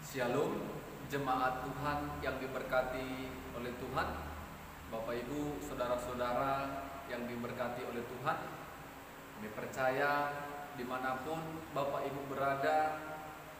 Shalom, jemaat Tuhan yang diberkati oleh Tuhan, Bapak Ibu, saudara-saudara yang diberkati oleh Tuhan. Kami percaya dimanapun Bapak Ibu berada,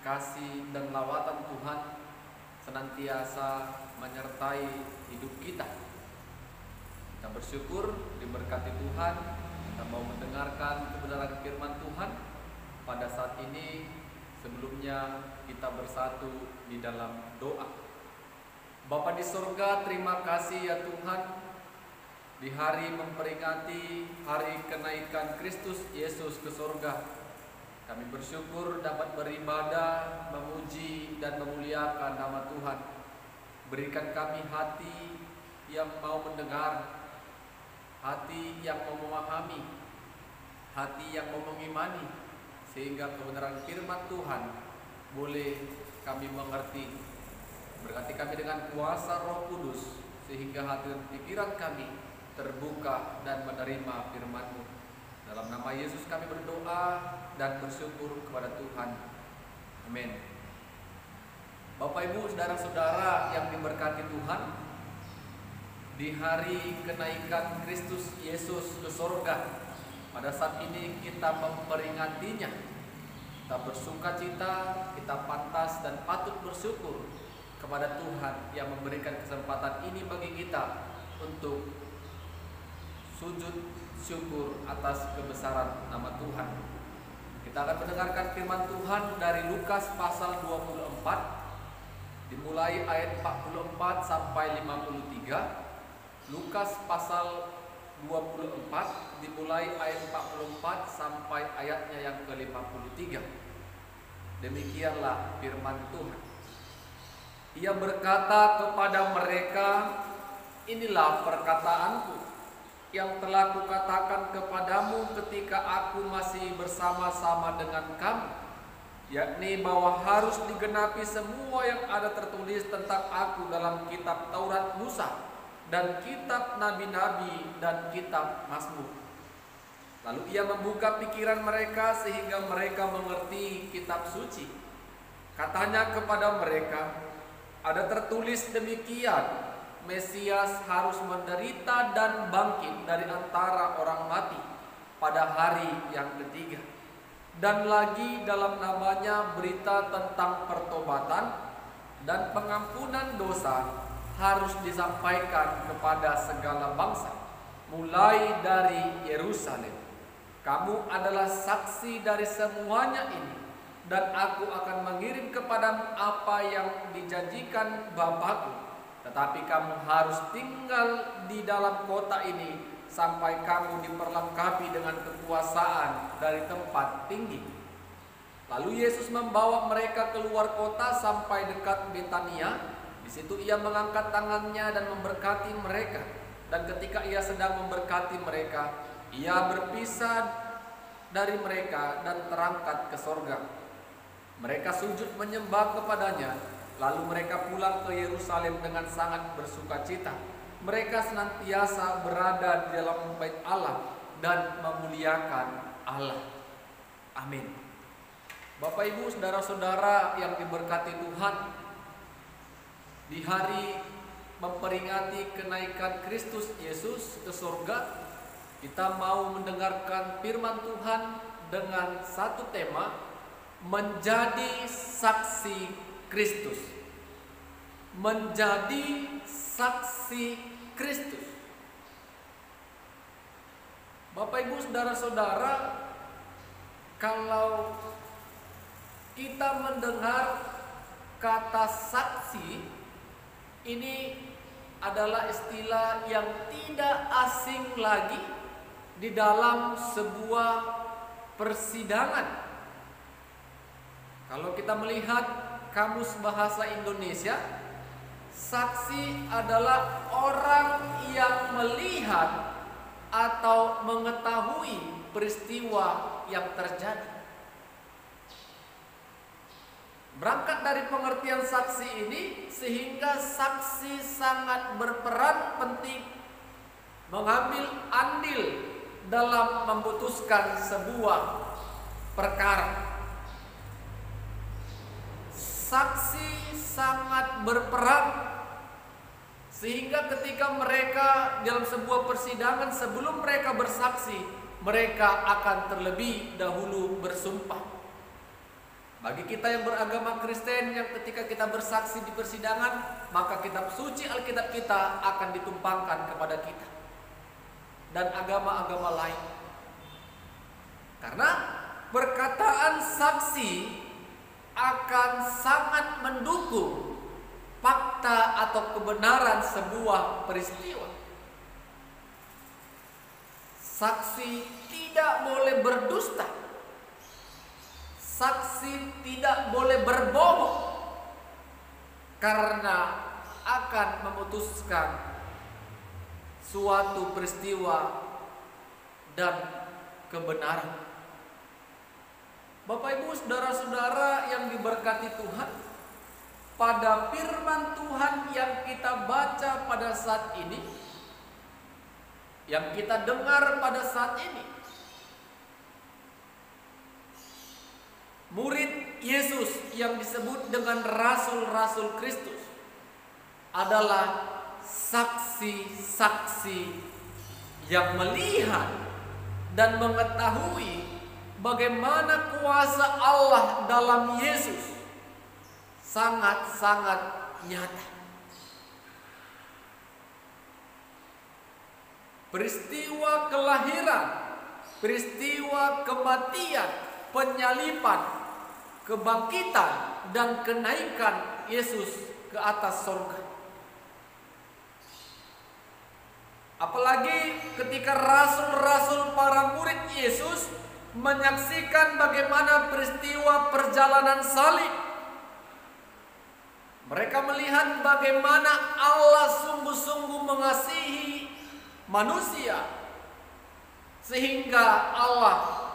kasih dan lawatan Tuhan senantiasa menyertai hidup kita. Kita bersyukur diberkati Tuhan, kita mau mendengarkan kebenaran firman Tuhan pada saat ini. Sebelumnya kita bersatu di dalam doa. Bapa di surga, terima kasih ya Tuhan, di hari memperingati hari kenaikan Kristus Yesus ke surga. Kami bersyukur dapat beribadah, memuji dan memuliakan nama Tuhan. Berikan kami hati yang mau mendengar, hati yang mau memahami, hati yang mau mengimani, sehingga kebenaran firman Tuhan boleh kami mengerti. Berkati kami dengan kuasa Roh Kudus, sehingga hati dan pikiran kami terbuka dan menerima firman-Mu. Dalam nama Yesus kami berdoa dan bersyukur kepada Tuhan. Amin. Bapak Ibu, saudara-saudara yang diberkati Tuhan, di hari kenaikan Kristus Yesus ke surga, pada saat ini kita memperingatinya. Kita bersuka cita, kita pantas dan patut bersyukur kepada Tuhan yang memberikan kesempatan ini bagi kita untuk sujud syukur atas kebesaran nama Tuhan. Kita akan mendengarkan firman Tuhan dari Lukas pasal 24, dimulai ayat 44 sampai 53. Lukas pasal 24 dimulai ayat 44 sampai ayatnya yang ke-53. Demikianlah firman Tuhan. Ia berkata kepada mereka, "Inilah perkataanku yang telah kukatakan kepadamu ketika aku masih bersama-sama dengan kamu, yakni bahwa harus digenapi semua yang ada tertulis tentang aku dalam kitab Taurat Musa dan kitab nabi-nabi dan kitab Mazmur." Lalu ia membuka pikiran mereka sehingga mereka mengerti kitab suci. Katanya kepada mereka, "Ada tertulis demikian, Mesias harus menderita dan bangkit dari antara orang mati pada hari yang ketiga. Dan lagi dalam namanya berita tentang pertobatan dan pengampunan dosa harus disampaikan kepada segala bangsa, mulai dari Yerusalem. Kamu adalah saksi dari semuanya ini, dan aku akan mengirim kepadamu apa yang dijanjikan Bapakku. Tetapi kamu harus tinggal di dalam kota ini sampai kamu diperlengkapi dengan kekuasaan dari tempat tinggi." Lalu Yesus membawa mereka keluar kota sampai dekat Betania. Di situ ia mengangkat tangannya dan memberkati mereka. Dan ketika ia sedang memberkati mereka, ia berpisah dari mereka dan terangkat ke sorga. Mereka sujud menyembah kepadanya. Lalu mereka pulang ke Yerusalem dengan sangat bersukacita. Mereka senantiasa berada di dalam bait Allah dan memuliakan Allah. Amin. Bapak Ibu, saudara-saudara yang diberkati Tuhan, di hari memperingati kenaikan Kristus Yesus ke surga, kita mau mendengarkan firman Tuhan dengan satu tema, menjadi saksi Kristus. Menjadi saksi Kristus. Bapak Ibu, saudara-saudara, kalau kita mendengar kata saksi, ini adalah istilah yang tidak asing lagi di dalam sebuah persidangan. Kalau kita melihat Kamus Bahasa Indonesia, saksi adalah orang yang melihat atau mengetahui peristiwa yang terjadi. Berangkat dari pengertian saksi ini, sehingga saksi sangat berperan penting mengambil andil dalam memutuskan sebuah perkara. saksi sangat berperan. Sehingga ketika mereka dalam sebuah persidangan, sebelum mereka bersaksi, mereka akan terlebih dahulu bersumpah. Bagi kita yang beragama Kristen, yang ketika kita bersaksi di persidangan, maka kitab suci Alkitab kita akan ditumpangkan kepada kita dan agama-agama lain. Karena perkataan saksi akan sangat mendukung fakta atau kebenaran sebuah peristiwa. Saksi tidak boleh berdusta. Saksi tidak boleh berbohong, karena akan memutuskan suatu peristiwa dan kebenaran. Bapak Ibu, saudara-saudara yang diberkati Tuhan, pada firman Tuhan yang kita baca pada saat ini, yang kita dengar pada saat ini, murid Yesus yang disebut dengan rasul-rasul Kristus adalah saksi-saksi yang melihat dan mengetahui bagaimana kuasa Allah dalam Yesus sangat-sangat nyata. Peristiwa kelahiran, peristiwa kematian, penyaliban, kebangkitan, dan kenaikan Yesus ke atas surga. Apalagi ketika rasul-rasul para murid Yesus menyaksikan bagaimana peristiwa perjalanan salib. Mereka melihat bagaimana Allah sungguh-sungguh mengasihi manusia, sehingga Allah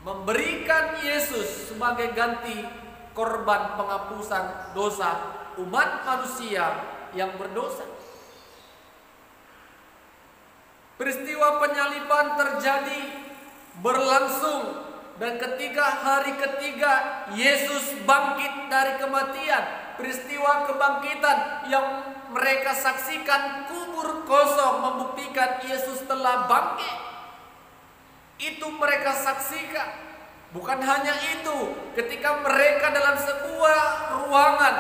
memberikan Yesus sebagai ganti korban penghapusan dosa umat manusia yang berdosa. Peristiwa penyaliban terjadi, berlangsung, dan hari ketiga Yesus bangkit dari kematian. Peristiwa kebangkitan yang mereka saksikan, kubur kosong membuktikan Yesus telah bangkit. Itu mereka saksikan. Bukan hanya itu, ketika mereka dalam sebuah ruangan,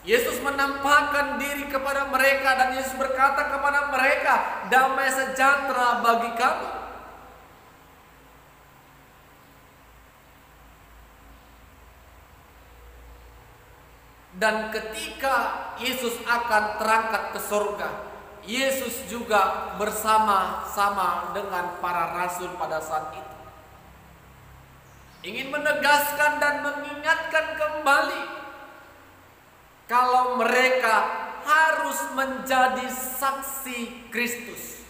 Yesus menampakkan diri kepada mereka dan Yesus berkata kepada mereka, "Damai sejahtera bagi kamu." Dan ketika Yesus akan terangkat ke surga, Yesus juga bersama-sama dengan para rasul pada saat itu, ingin menegaskan dan mengingatkan kembali kalau mereka harus menjadi saksi Kristus.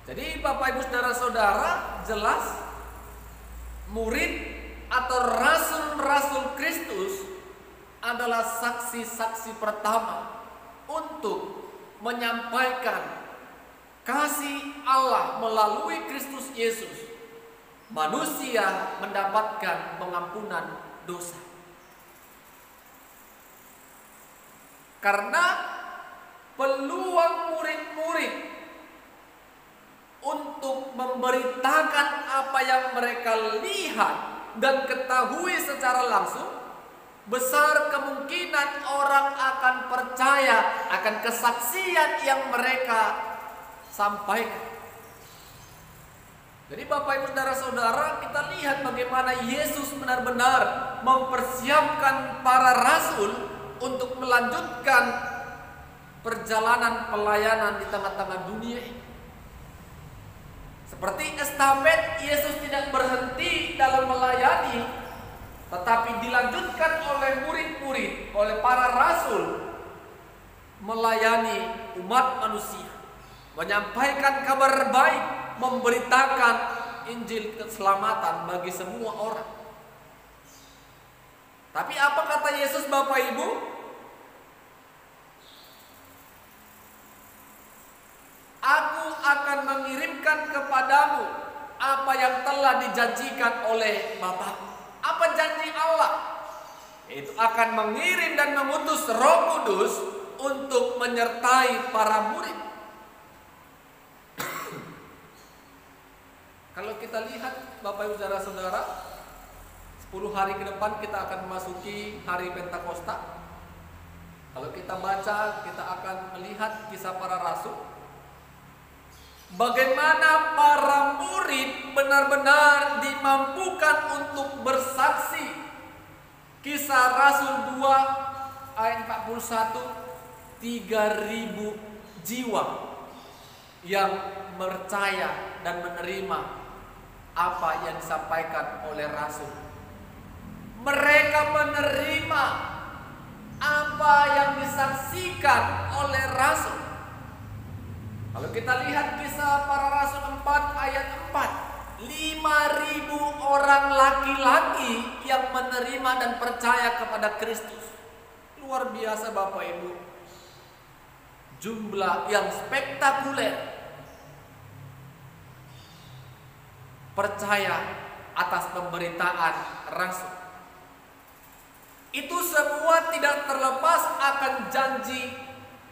Jadi Bapak Ibu saudara-saudara, jelas murid atau rasul-rasul Kristus adalah saksi-saksi pertama untuk menyampaikan kasih Allah melalui Kristus Yesus. Manusia mendapatkan pengampunan dosa. Karena peluang murid-murid untuk memberitakan apa yang mereka lihat dan ketahui secara langsung, besar kemungkinan orang akan percaya akan kesaksian yang mereka sampaikan. Jadi Bapak Ibu saudara-saudara, kita lihat bagaimana Yesus benar-benar mempersiapkan para rasul untuk melanjutkan perjalanan pelayanan di tengah-tengah dunia ini. Seperti estafet, Yesus tidak berhenti dalam melayani, tetapi dilanjutkan oleh murid-murid, oleh para rasul, melayani umat manusia, menyampaikan kabar baik, memberitakan Injil keselamatan bagi semua orang. Tapi apa kata Yesus, Bapak Ibu? Aku akan mengirimkan kepadamu apa yang telah dijanjikan oleh Bapa. Apa janji Allah? Yaitu akan mengirim dan mengutus Roh Kudus untuk menyertai para murid. Kalau kita lihat Bapak Ibu Saudara-saudara, 10 hari ke depan kita akan memasuki hari Pentakosta. Kalau kita baca, kita akan melihat kisah para rasul. Bagaimana para murid benar-benar dimampukan untuk bersaksi. Kisah Rasul 2 ayat 41, 3.000 jiwa yang percaya dan menerima apa yang disampaikan oleh Rasul. Mereka menerima apa yang disaksikan oleh Rasul. Kalau kita lihat kisah para Rasul 4 ayat 4, 5.000 orang laki-laki yang menerima dan percaya kepada Kristus. Luar biasa Bapak Ibu. Jumlah yang spektakuler. Percaya atas pemberitaan Rasul. Itu semua tidak terlepas akan janji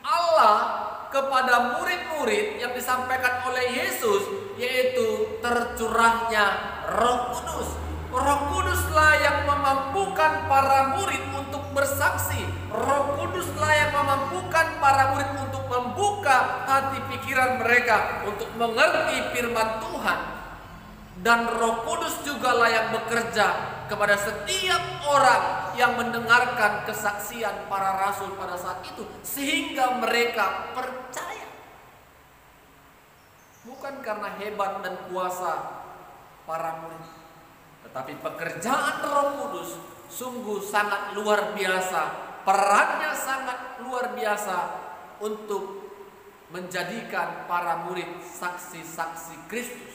Allah kepada murid-murid yang disampaikan oleh Yesus, yaitu tercurahnya Roh Kudus. Roh Kuduslah yang memampukan para murid untuk bersaksi. Roh Kuduslah yang memampukan para murid untuk membuka hati pikiran mereka untuk mengerti firman Tuhan. Dan Roh Kudus jugalah yang bekerja kepada setiap orang yang mendengarkan kesaksian para rasul pada saat itu, sehingga mereka percaya. Bukan karena hebat dan kuasa para murid, tetapi pekerjaan Roh Kudus sungguh sangat luar biasa. Perannya sangat luar biasa untuk menjadikan para murid saksi-saksi Kristus.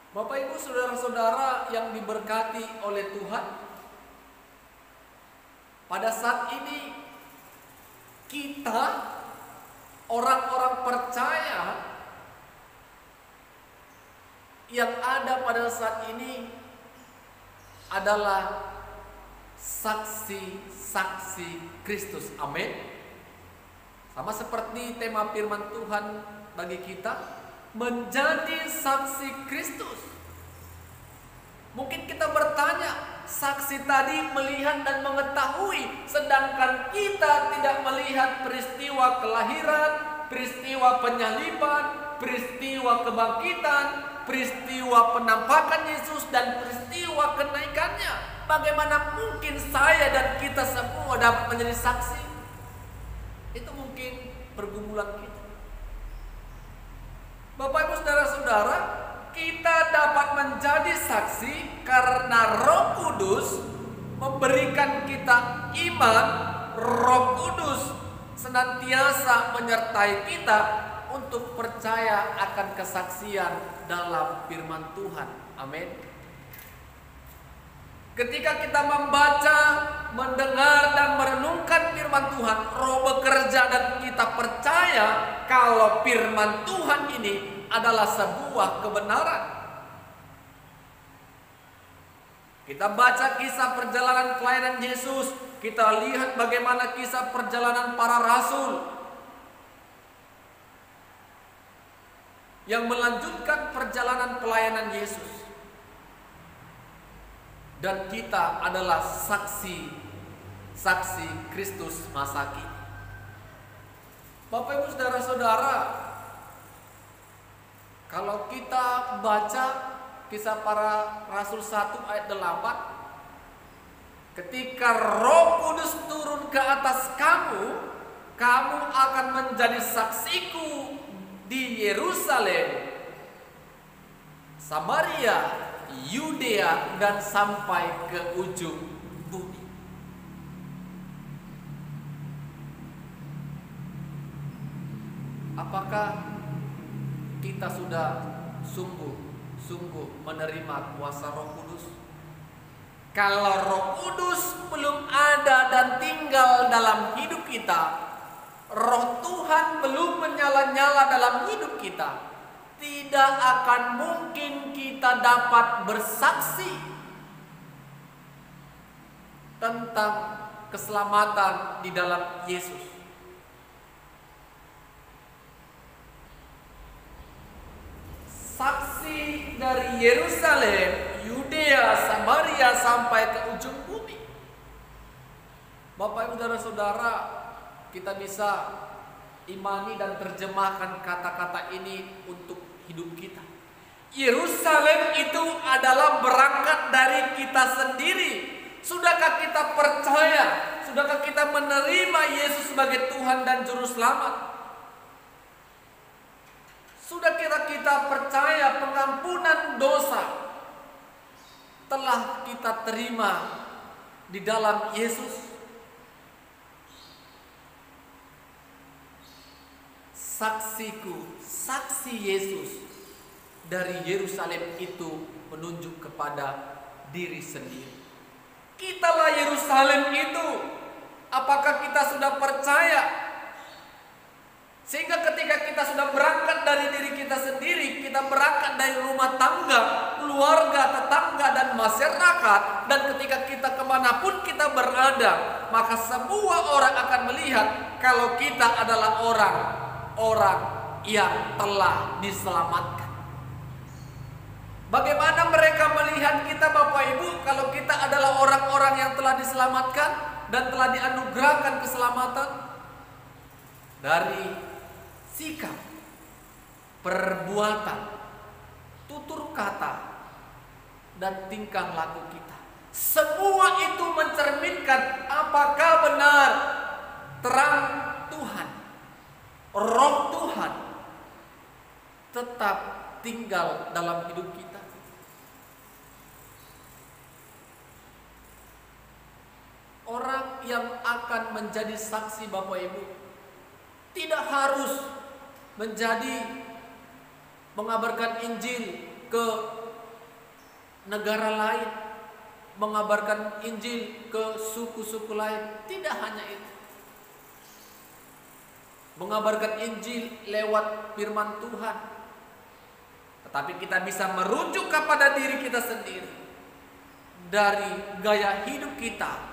Bapak Ibu Saudara-saudara yang diberkati oleh Tuhan, pada saat ini kita orang-orang percaya yang ada pada saat ini adalah saksi-saksi Kristus. Amin. Sama seperti tema firman Tuhan bagi kita, menjadi saksi Kristus. Mungkin kita bertanya, saksi tadi melihat dan mengetahui, sedangkan kita tidak melihat peristiwa kelahiran, peristiwa penyaliban, peristiwa kebangkitan, peristiwa penampakan Yesus, dan peristiwa kenaikannya. Bagaimana mungkin saya dan kita semua dapat menjadi saksi? Itu mungkin pergumulan kita. Bapak Ibu Saudara-saudara, kita dapat menjadi saksi karena Roh Kudus memberikan kita iman. Roh Kudus senantiasa menyertai kita untuk percaya akan kesaksian dalam firman Tuhan. Amin. Ketika kita membaca, mendengar dan merenungkan firman Tuhan, Roh bekerja dan kita percaya kalau firman Tuhan ini adalah sebuah kebenaran. Kita baca kisah perjalanan pelayanan Yesus, kita lihat bagaimana kisah perjalanan para rasul yang melanjutkan perjalanan pelayanan Yesus. Dan kita adalah saksi Kristus masa kini. Bapak Ibu Saudara-saudara, kalau kita baca kisah para rasul 1 ayat 8, ketika Roh Kudus turun ke atas kamu, kamu akan menjadi saksiku di Yerusalem, Samaria, Yudea, dan sampai ke ujung bumi. Apakah kita sudah sungguh menerima kuasa Roh Kudus? Kalau Roh Kudus belum ada dan tinggal dalam hidup kita, Roh Tuhan belum menyala-nyala dalam hidup kita, tidak akan mungkin kita dapat bersaksi tentang keselamatan di dalam Yesus. Saksi dari Yerusalem, Yudea, Samaria sampai ke ujung bumi. Bapak Ibu saudara-saudara, kita bisa imani dan terjemahkan kata-kata ini untuk hidup kita. Yerusalem itu adalah berangkat dari kita sendiri. Sudahkah kita percaya? Sudahkah kita menerima Yesus sebagai Tuhan dan Juru Selamat? Sudah kita percaya pengampunan dosa telah kita terima di dalam Yesus? Saksiku, saksi Yesus dari Yerusalem itu menunjuk kepada diri sendiri. Kitalah Yerusalem itu. Apakah kita sudah percaya? Sehingga ketika kita sudah berangkat dari diri kita sendiri, kita berangkat dari rumah tangga, keluarga, tetangga, dan masyarakat, dan ketika kita kemanapun kita berada, maka semua orang akan melihat kalau kita adalah orang yang telah diselamatkan. Bagaimana mereka melihat kita, Bapak Ibu, kalau kita adalah orang-orang yang telah diselamatkan dan telah dianugerahkan keselamatan? Dari sikap, perbuatan, tutur kata, dan tingkah laku kita. Semua itu mencerminkan apakah benar terang Tuhan, roh Tuhan tetap tinggal dalam hidup kita. Orang yang akan menjadi saksi, Bapak Ibu, tidak harus mengabarkan Injil ke negara lain, mengabarkan Injil ke suku-suku lain. Tidak hanya itu. Mengabarkan Injil lewat firman Tuhan. Tetapi kita bisa merujuk kepada diri kita sendiri. Dari gaya hidup kita,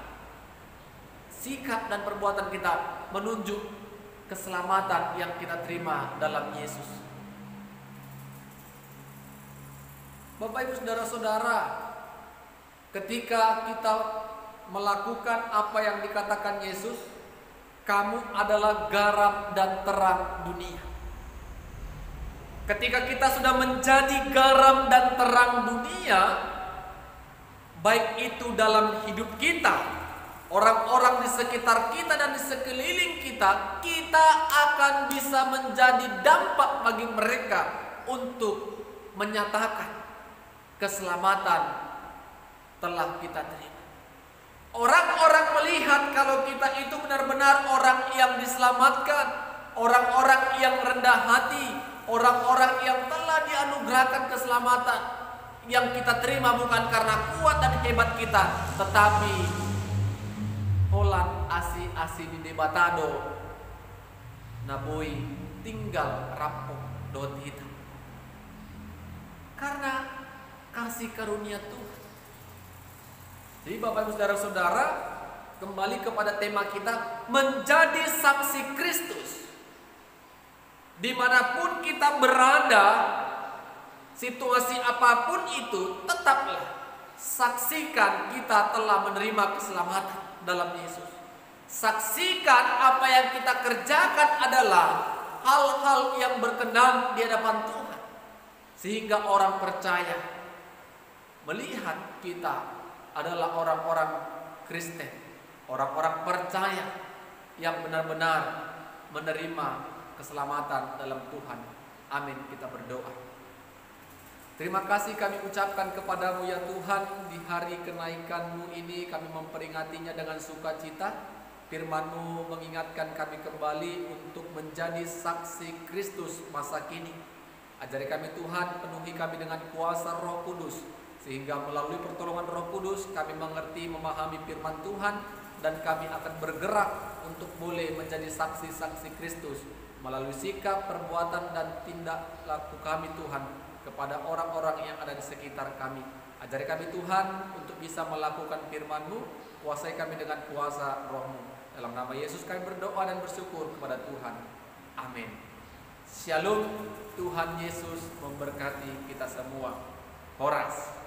sikap dan perbuatan kita menunjuk keselamatan yang kita terima dalam Yesus. Bapak Ibu saudara-saudara, ketika kita melakukan apa yang dikatakan Yesus, kamu adalah garam dan terang dunia. Ketika kita sudah menjadi garam dan terang dunia, baik itu dalam hidup kita, orang-orang di sekitar kita dan di sekeliling kita, kita akan bisa menjadi dampak bagi mereka untuk menyatakan keselamatan telah kita terima. Orang-orang melihat kalau kita itu benar-benar orang yang diselamatkan, orang-orang yang rendah hati, orang-orang yang telah dianugerahkan keselamatan, yang kita terima bukan karena kuat dan hebat kita, tetapi Holan asi di debatado naboi tinggal rampung dot hitam. Karena kasih karunia Tuhan. Jadi Bapak Ibu saudara-saudara, kembali kepada tema kita, menjadi saksi Kristus. Dimanapun kita berada, situasi apapun itu, tetaplah saksikan kita telah menerima keselamatan dalam Yesus. Saksikan apa yang kita kerjakan adalah hal-hal yang berkenan di hadapan Tuhan, sehingga orang percaya melihat kita adalah orang-orang Kristen, orang-orang percaya yang benar-benar menerima keselamatan dalam Tuhan. Amin. Kita berdoa. Terima kasih kami ucapkan kepadamu ya Tuhan, di hari kenaikan-Mu ini kami memperingatinya dengan sukacita. Firman-Mu mengingatkan kami kembali untuk menjadi saksi Kristus masa kini. Ajari kami Tuhan, penuhi kami dengan kuasa Roh Kudus, sehingga melalui pertolongan Roh Kudus kami mengerti, memahami firman Tuhan, dan kami akan bergerak untuk boleh menjadi saksi-saksi Kristus melalui sikap, perbuatan, dan tindak laku kami Tuhan kepada orang-orang yang ada di sekitar kami. Ajari kami Tuhan untuk bisa melakukan firman-Mu, kuasai kami dengan kuasa Roh-Mu. Dalam nama Yesus kami berdoa dan bersyukur kepada Tuhan. Amin. Shalom, Tuhan Yesus memberkati kita semua. Horas.